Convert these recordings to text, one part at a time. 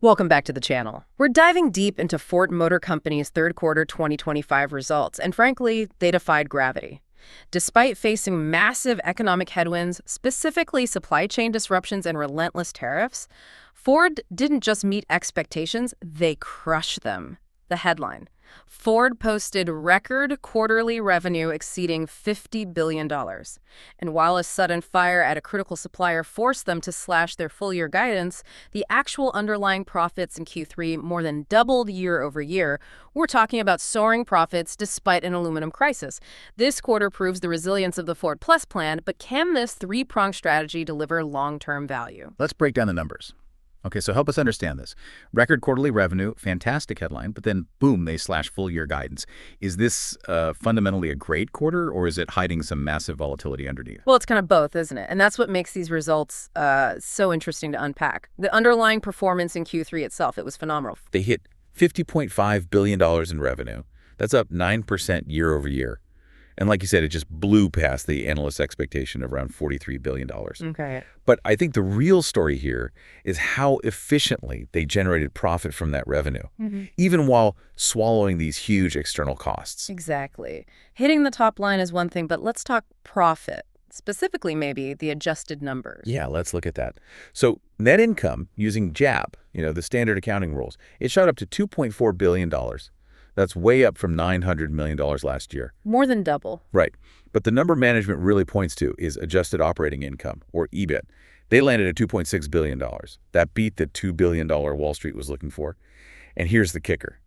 Welcome back to the channel. We're diving deep into Ford Motor Company's third quarter 2025 results, and frankly, they defied gravity. Despite facing massive economic headwinds, specifically supply chain disruptions and relentless tariffs, Ford didn't just meet expectations, they crushed them. The headline: Ford posted record quarterly revenue exceeding $50 billion. And while a sudden fire at a critical supplier forced them to slash their full-year guidance, the actual underlying profits in Q3 more than doubled year over year. We're talking about soaring profits despite an aluminum crisis. This quarter proves the resilience of the Ford Plus plan, but can this three-pronged strategy deliver long-term value? Let's break down the numbers. Okay, so help us understand this. Record quarterly revenue, fantastic headline, but then boom, they slash full-year guidance. Is this fundamentally a great quarter, or is it hiding some massive volatility underneath? Well, it's kind of both, isn't it? And that's what makes these results so interesting to unpack. The underlying performance in Q3 itself, it was phenomenal. They hit $50.5 billion in revenue. That's up 9% year over year. And like you said, it just blew past the analyst expectation of around $43 billion. Okay. But I think the real story here is how efficiently they generated profit from that revenue, even while swallowing these huge external costs. Exactly. Hitting the top line is one thing, but let's talk profit, specifically maybe the adjusted numbers. Yeah, let's look at that. So net income using GAAP, the standard accounting rules, it shot up to $2.4 billion. That's way up from $900 million last year. More than double. Right. But the number management really points to is adjusted operating income, or EBIT. They landed at $2.6 billion. That beat the $2 billion Wall Street was looking for. And here's the kicker.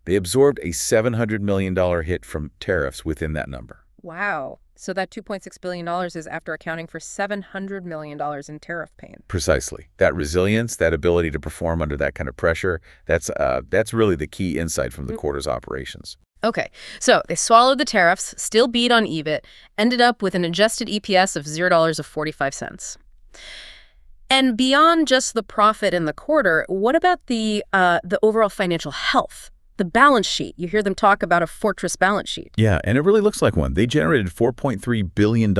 They absorbed a $700 million hit from tariffs within that number. Wow. So that $2.6 billion is after accounting for $700 million in tariff pain. Precisely. That resilience, that ability to perform under that kind of pressure, that's really the key insight from the quarter's operations. Okay, so they swallowed the tariffs, still beat on EBIT, ended up with an adjusted EPS of $0.45. And beyond just the profit in the quarter, what about the overall financial health? The balance sheet. You hear them talk about a fortress balance sheet. Yeah, and it really looks like one. They generated $4.3 billion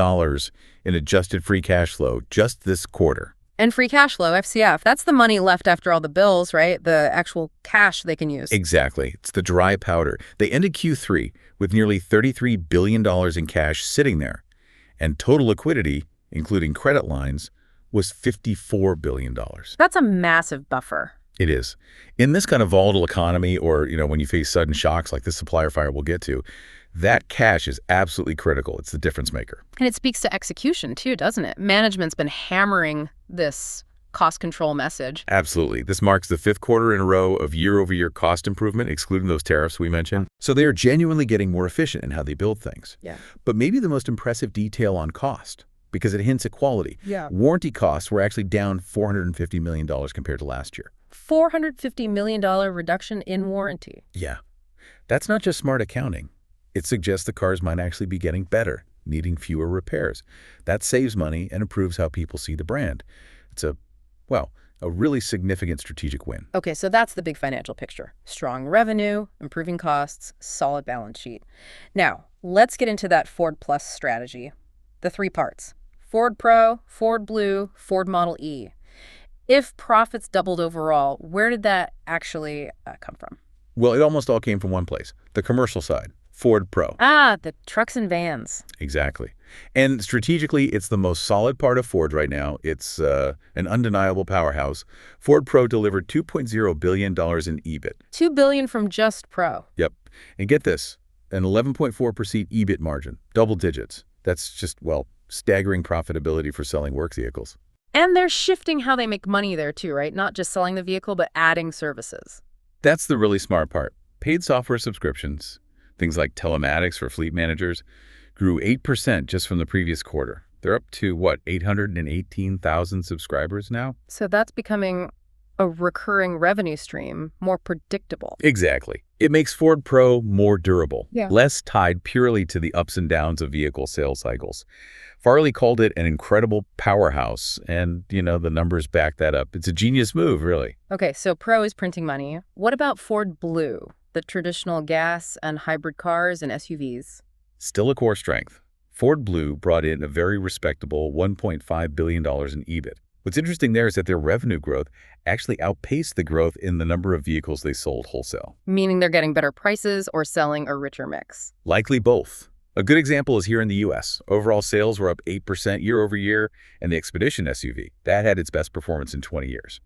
in adjusted free cash flow just this quarter. And free cash flow, FCF, that's the money left after all the bills, right? The actual cash they can use. Exactly. It's the dry powder. They ended Q3 with nearly $33 billion in cash sitting there. And total liquidity, including credit lines, was $54 billion. That's a massive buffer. It is. In this kind of volatile economy, or when you face sudden shocks like this supplier fire we'll get to, that cash is absolutely critical. It's the difference maker. And it speaks to execution too, doesn't it? Management's been hammering this cost control message. Absolutely. This marks the fifth quarter in a row of year-over-year cost improvement, excluding those tariffs we mentioned. So they are genuinely geting more efficient in how they build things. Yeah. But maybe the most impressive detail on cost, because it hints at quality. Yeah. Warranty costs were actually down $450 million compared to last year. $450 million reduction in warranty. Yeah. That's not just smart accounting. It suggests the cars might actually be getting better, needing fewer repairs. That saves money and improves how people see the brand. It's a really significant strategic win. Okay, so that's the big financial picture. Strong revenue, improving costs, solid balance sheet. Now, let's get into that Ford Plus strategy. The three parts: Ford Pro, Ford Blue, Ford Model E. If profits doubled overall, where did that actually come from? Well, it almost all came from one place, the commercial side, Ford Pro. The trucks and vans. Exactly. And strategically, it's the most solid part of Ford right now. It's an undeniable powerhouse. Ford Pro delivered $2.0 billion in EBIT. $2 billion from just Pro. Yep. And get this, an 11.4% EBIT margin, double digits. That's just, staggering profitability for selling work vehicles. And they're shifting how they make money there too, right? Not just selling the vehicle, but adding services. That's the really smart part. Paid software subscriptions, things like telematics for fleet managers, grew 8% just from the previous quarter. They're up to, 818,000 subscribers now? So that's becoming a recurring revenue stream, more predictable. Exactly. It makes Ford Pro more durable, Yeah. less tied purely to the ups and downs of vehicle sales cycles. Farley called it an incredible powerhouse, and, the numbers back that up. It's a genius move, really. Okay, so Pro is printing money. What about Ford Blue, the traditional gas and hybrid cars and SUVs? Still a core strength. Ford Blue brought in a very respectable $1.5 billion in EBIT, What's interesting there is that their revenue growth actually outpaced the growth in the number of vehicles they sold wholesale. Meaning they're getting better prices or selling a richer mix. Likely both. A good example is here in the U.S. Overall sales were up 8% year over year, and the Expedition SUV, that had its best performance in 20 years.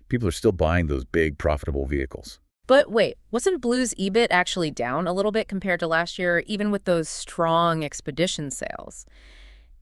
People are still buying those big, profitable vehicles. But wait, wasn't Blue's EBIT actually down a little bit compared to last year, even with those strong Expedition sales?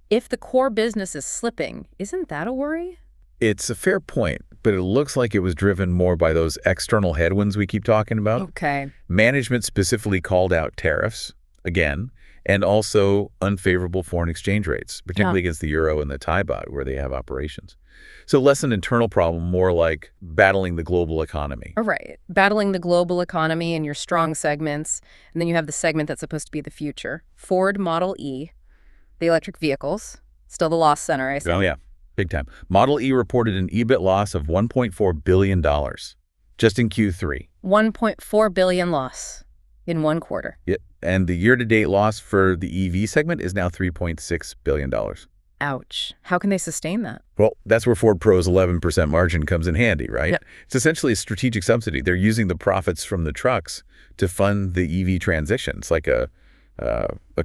If the core business is slipping, isn't that a worry? It's a fair point, but it looks like it was driven more by those external headwinds we keep talking about. Okay. Management specifically called out tariffs, again, and also unfavorable foreign exchange rates, particularly against the euro and the Thai baht, where they have operations. So less an internal problem, more like battling the global economy. All right. Battling the global economy in your strong segments, and then you have the segment that's supposed to be the future. Ford Model E, the electric vehicles, still the loss center, I see. Oh, yeah. Big time. Model E reported an EBIT loss of $1.4 billion just in Q3. $1.4 billion loss in one quarter. Yeah. And the year-to-date loss for the EV segment is now $3.6 billion. Ouch. How can they sustain that? Well, that's where Ford Pro's 11% margin comes in handy, right? Yep. It's essentially a strategic subsidy. They're using the profits from the trucks to fund the EV transition. It's like a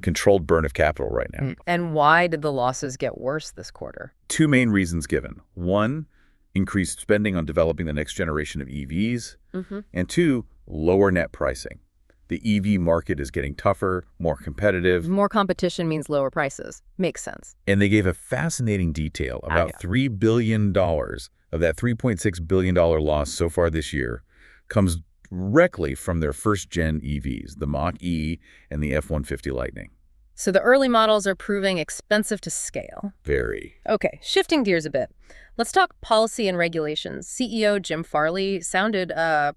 controlled burn of capital right now. And why did the losses get worse this quarter? Two main reasons given. One, increased spending on developing the next generation of EVs. And two, lower net pricing. The EV market is getting tougher, more competitive. More competition means lower prices. Makes sense. And they gave a fascinating detail about $3 billion of that $3.6 billion loss so far this year comes directly from their first-gen EVs, the Mach-E and the F-150 Lightning. So the early models are proving expensive to scale. Very. Okay, shifting gears a bit. Let's talk policy and regulations. CEO Jim Farley sounded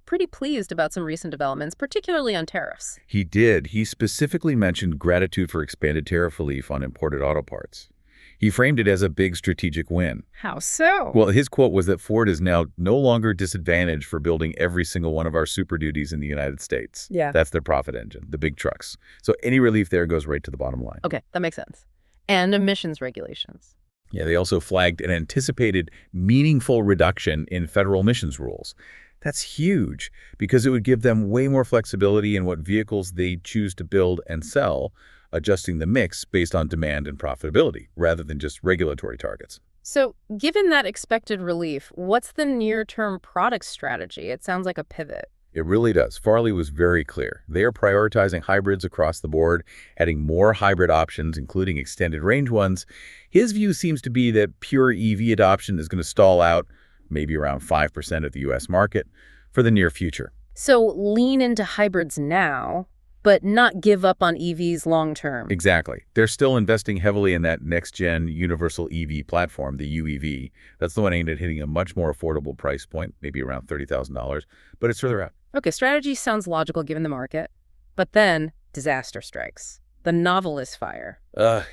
pretty pleased about some recent developments, particularly on tariffs. He did. He specifically mentioned gratitude for expanded tariff relief on imported auto parts. He framed it as a big strategic win. How so? Well, his quote was that Ford is now no longer disadvantaged for building every single one of our Super Duties in the United States. Yeah. That's their profit engine, the big trucks. So any relief there goes right to the bottom line. Okay, that makes sense. And emissions regulations. Yeah, they also flagged an anticipated meaningful reduction in federal emissions rules. That's huge because it would give them way more flexibility in what vehicles they choose to build and sell, adjusting the mix based on demand and profitability rather than just regulatory targets. So given that expected relief, what's the near-term product strategy? It sounds like a pivot. It really does. Farley was very clear. They are prioritizing hybrids across the board, adding more hybrid options, including extended range ones. His view seems to be that pure EV adoption is going to stall out maybe around 5% of the U.S. market for the near future. So lean into hybrids now, but not give up on EVs long term. Exactly. They're still investing heavily in that next-gen universal EV platform, the UEV. That's the one aimed at hitting a much more affordable price point, maybe around $30,000, but it's further out. Okay, strategy sounds logical given the market. But then disaster strikes. The Novelis fire.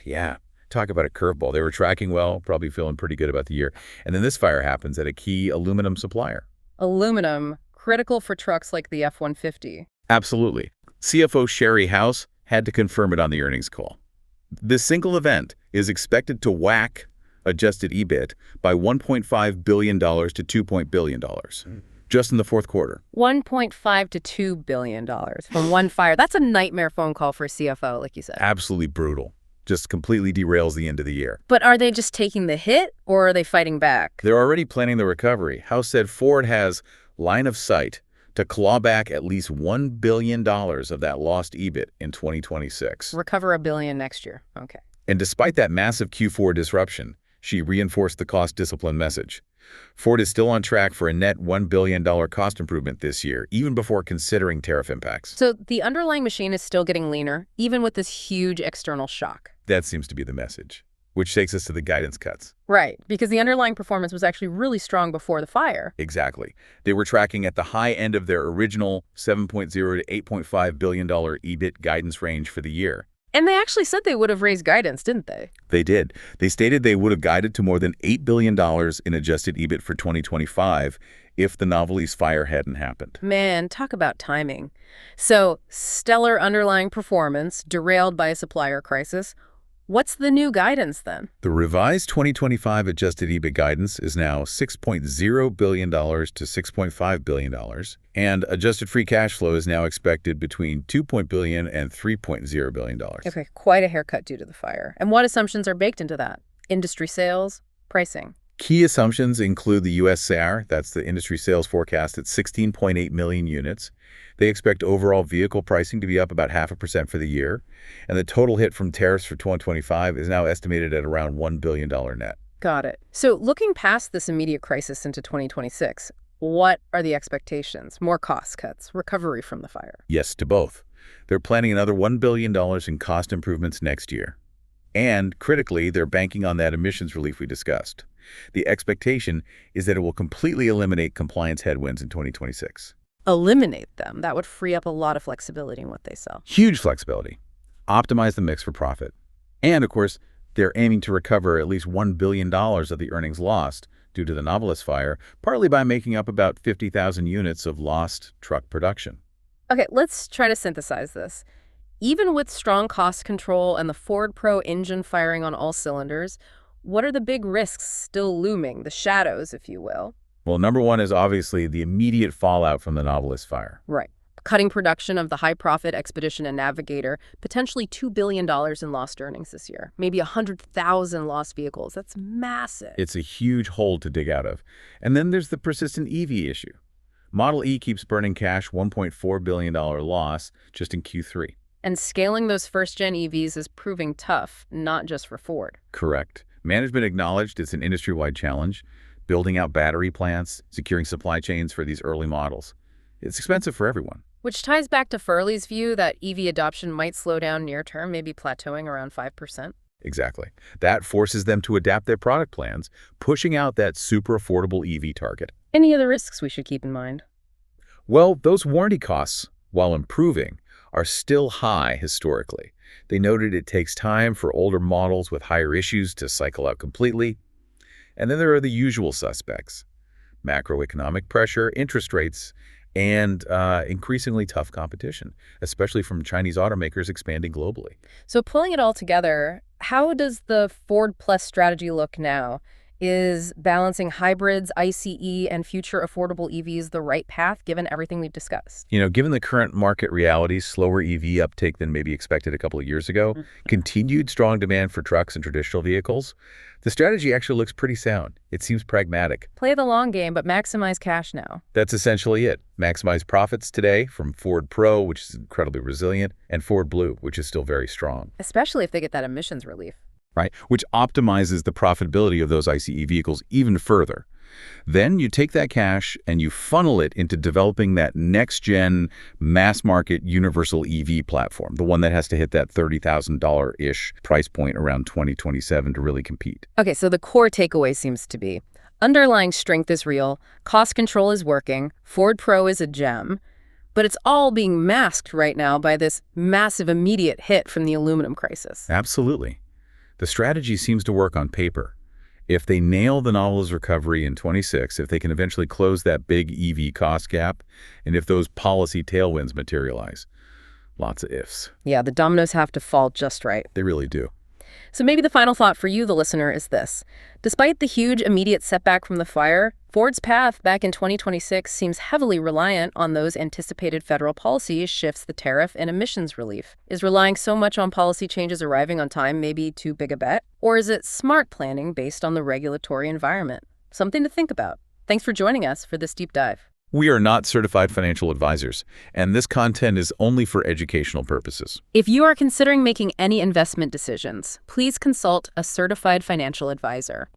Yeah. Talk about a curveball. They were tracking well, probably feeling pretty good about the year. And then this fire happens at a key aluminum supplier. Aluminum, critical for trucks like the F-150. Absolutely. CFO Sherry House had to confirm it on the earnings call. This single event is expected to whack adjusted EBIT by $1.5 billion to $2 billion. Just in the fourth quarter. $1.5 to $2 billion from one fire. That's a nightmare phone call for a CFO, like you said. Absolutely brutal. Just completely derails the end of the year. But are they just taking the hit, or are they fighting back? They're already planning the recovery. House said Ford has line of sight to claw back at least $1 billion of that lost EBIT in 2026. Recover $1 billion next year. Okay. And despite that massive Q4 disruption, she reinforced the cost discipline message. Ford is still on track for a net $1 billion cost improvement this year, even before considering tariff impacts. So the underlying machine is still getting leaner, even with this huge external shock. That seems to be the message, which takes us to the guidance cuts. Right, because the underlying performance was actually really strong before the fire. Exactly. They were tracking at the high end of their original $7.0 to $8.5 billion EBIT guidance range for the year. And they actually said they would have raised guidance, didn't they? They did. They stated they would have guided to more than $8 billion in adjusted EBIT for 2025 if the Novelis fire hadn't happened. Man, talk about timing. So, stellar underlying performance derailed by a supplier crisis, What's the new guidance then? The revised 2025 adjusted EBIT guidance is now $6.0 billion to $6.5 billion, and adjusted free cash flow is now expected between $2 billion and $3.0 billion. Okay, quite a haircut due to the fire. And what assumptions are baked into that? Industry sales, pricing. Key assumptions include the U.S. SAAR, that's the industry sales forecast, at 16.8 million units. They expect overall vehicle pricing to be up about 0.5% for the year, and the total hit from tariffs for 2025 is now estimated at around $1 billion net. Got it. So looking past this immediate crisis into 2026, what are the expectations? More cost cuts, recovery from the fire? Yes to both. They're planning another $1 billion in cost improvements next year. And, critically, they're banking on that emissions relief we discussed. The expectation is that it will completely eliminate compliance headwinds in 2026. Eliminate them. That would free up a lot of flexibility in what they sell. Huge flexibility. Optimize the mix for profit. And, of course, they're aiming to recover at least $1 billion of the earnings lost due to the Novelis fire, partly by making up about 50,000 units of lost truck production. Okay, let's try to synthesize this. Even with strong cost control and the Ford Pro engine firing on all cylinders, what are the big risks still looming, the shadows, if you will? Well, number one is obviously the immediate fallout from the Novelis fire. Right. Cutting production of the high-profit Expedition and Navigator, potentially $2 billion in lost earnings this year, maybe 100,000 lost vehicles. That's massive. It's a huge hole to dig out of. And then there's the persistent EV issue. Model E keeps burning cash, $1.4 billion loss just in Q3. And scaling those first-gen EVs is proving tough, not just for Ford. Correct. Management acknowledged it's an industry-wide challenge, building out battery plants, securing supply chains for these early models. It's expensive for everyone. Which ties back to Farley's view that EV adoption might slow down near-term, maybe plateauing around 5%. Exactly. That forces them to adapt their product plans, pushing out that super affordable EV target. Any other risks we should keep in mind? Well, those warranty costs, while improving, are still high historically. They noted it takes time for older models with higher issues to cycle out completely. And then there are the usual suspects: macroeconomic pressure, interest rates, and increasingly tough competition, especially from Chinese automakers expanding globally. So pulling it all together, how does the Ford Plus strategy look now? Is balancing hybrids, ICE, and future affordable EVs the right path, given everything we've discussed? Given the current market realities, slower EV uptake than maybe expected a couple of years ago, continued strong demand for trucks and traditional vehicles, the strategy actually looks pretty sound. It seems pragmatic. Play the long game, but maximize cash now. That's essentially it. Maximize profits today from Ford Pro, which is incredibly resilient, and Ford Blue, which is still very strong. Especially if they get that emissions relief. Right, which optimizes the profitability of those ICE vehicles even further. Then you take that cash and you funnel it into developing that next-gen, mass-market universal EV platform, the one that has to hit that $30,000-ish price point around 2027 to really compete. Okay, so the core takeaway seems to be underlying strength is real, cost control is working, Ford Pro is a gem, but it's all being masked right now by this massive immediate hit from the aluminum crisis. Absolutely. The strategy seems to work on paper. If they nail the Novelis recovery in 26, if they can eventually close that big EV cost gap, and if those policy tailwinds materialize. Lots of ifs. Yeah, the dominoes have to fall just right. They really do. So maybe the final thought for you, the listener, is this. Despite the huge immediate setback from the fire, Ford's path back in 2026 seems heavily reliant on those anticipated federal policy shifts, the tariff and emissions relief. Is relying so much on policy changes arriving on time maybe too big a bet? Or is it smart planning based on the regulatory environment? Something to think about. Thanks for joining us for this deep dive. We are not certified financial advisors, and this content is only for educational purposes. If you are considering making any investment decisions, please consult a certified financial advisor.